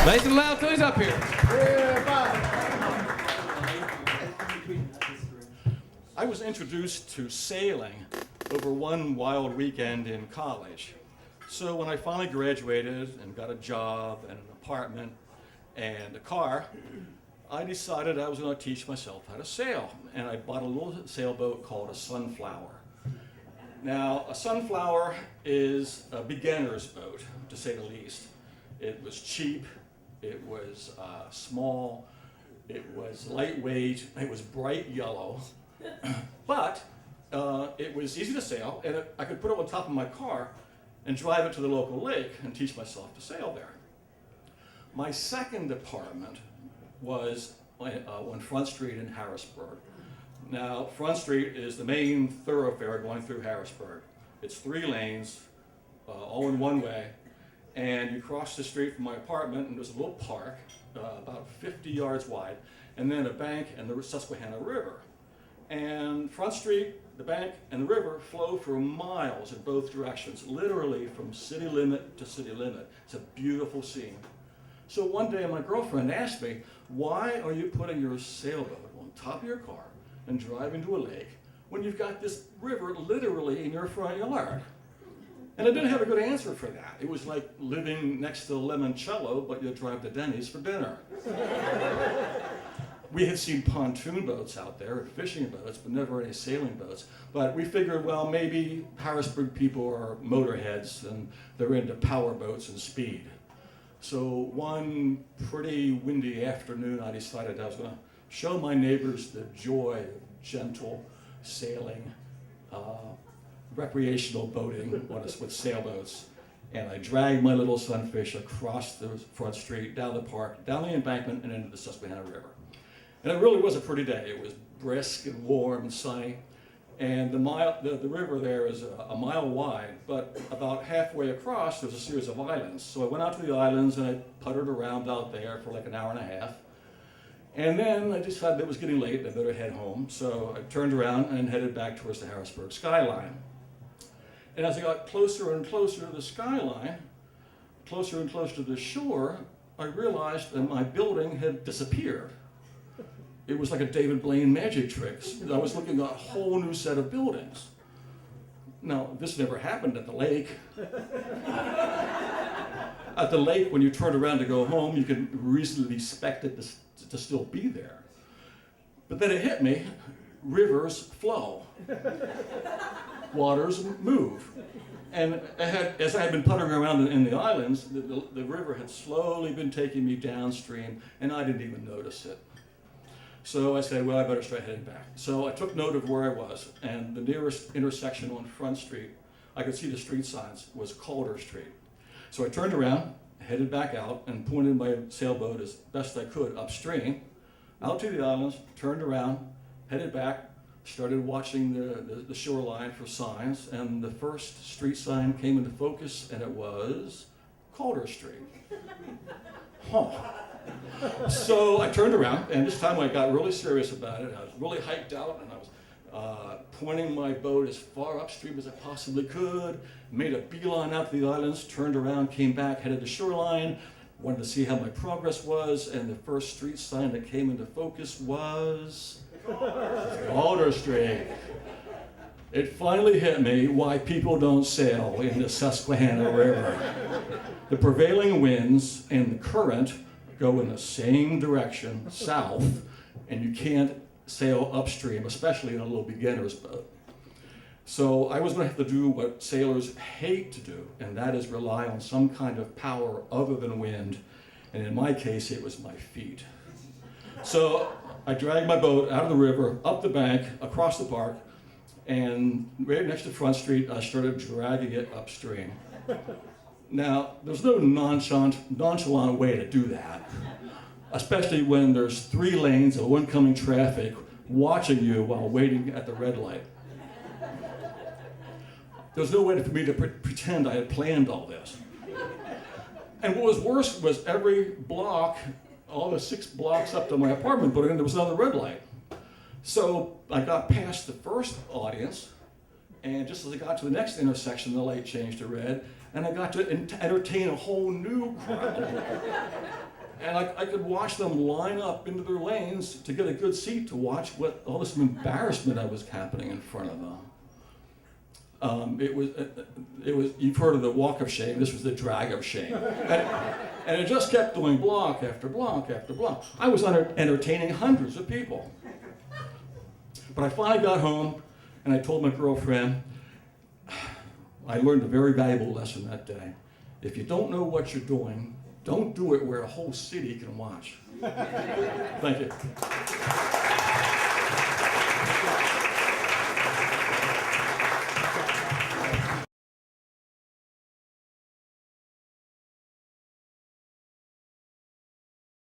Nice and loud till he's up here. I was introduced to sailing over one wild weekend in college. So when I finally graduated and got a job and an apartment and a car, I decided I was going to teach myself how to sail. And I bought a little sailboat called a Sunflower. Now, a Sunflower is a beginner's boat, to say the least. It was cheap, it was small, it was lightweight, it was bright yellow, but it was easy to sail, and I could put it on top of my car and drive it to the local lake and teach myself to sail there. My second apartment was on Front Street in Harrisburg. Now, Front Street is the main thoroughfare going through Harrisburg. It's 3 lanes, all in one way, and you cross the street from my apartment, and there's a little park, about 50 yards wide, and then a bank and the Susquehanna River. And Front Street, the bank, and the river flow for miles in both directions, literally from city limit to city limit. It's a beautiful scene. So one day my girlfriend asked me, why are you putting your sailboat on top of your car and driving to a lake when you've got this river literally in your front yard? And I didn't have a good answer for that. It was like living next to limoncello, but you drive to Denny's for dinner. We had seen pontoon boats out there, and fishing boats, but never any sailing boats. But we figured, well, maybe Harrisburg people are motorheads and they're into power boats and speed. So one pretty windy afternoon, I decided I was going to show my neighbors the joy of gentle sailing, recreational boating with sailboats. And I dragged my little sunfish across the Front Street, down the park, down the embankment, and into the Susquehanna River. And it really was a pretty day. It was brisk and warm and sunny. And the river there is a mile wide, but about halfway across, there's a series of islands. So I went out to the islands and I puttered around out there for like an hour and a half. And then I decided it was getting late and I better head home. So I turned around and headed back towards the Harrisburg skyline. And as I got closer and closer to the skyline, closer and closer to the shore, I realized that my building had disappeared. It was like a David Blaine magic trick. I was looking at a whole new set of buildings. Now, this never happened at the lake. At the lake, when you turn around to go home, you can reasonably expect it to still be there. But then it hit me, rivers flow. Waters move. And as I had been puttering around in the islands, the river had slowly been taking me downstream, and I didn't even notice it. So I said, well, I better start heading back. So I took note of where I was, and the nearest intersection on Front Street, I could see the street signs, was Calder Street. So I turned around, headed back out, and pointed my sailboat as best I could upstream, out to the islands, turned around, headed back, started watching the shoreline for signs, and the first street sign came into focus, and it was Calder Street. Huh. So I turned around, and this time I got really serious about it. I was really hyped out, and I was pointing my boat as far upstream as I possibly could, made a beeline out to the islands, turned around, came back, headed to shoreline, wanted to see how my progress was, and the first street sign that came into focus was Calder Street. It finally hit me why people don't sail in the Susquehanna River. The prevailing winds and the current go in the same direction, south, and you can't sail upstream, especially in a little beginner's boat. So I was going to have to do what sailors hate to do, and that is rely on some kind of power other than wind, and in my case, it was my feet. So I dragged my boat out of the river, up the bank, across the park, and right next to Front Street, I started dragging it upstream. Now, there's no nonchalant way to do that, especially when there's 3 lanes of oncoming traffic watching you while waiting at the red light. There's no way for me to pretend I had planned all this. And what was worse was every block, all the 6 blocks up to my apartment building, there was another red light. So I got past the first audience, and just as I got to the next intersection, the light changed to red, and I got to entertain a whole new crowd. And I could watch them line up into their lanes to get a good seat to watch what all this embarrassment that was happening in front of them. It was. You've heard of the walk of shame. This was the drag of shame, and it just kept going block after block after block. I was entertaining hundreds of people, but I finally got home, and I told my girlfriend. I learned a very valuable lesson that day. If you don't know what you're doing, don't do it where a whole city can watch. Thank you.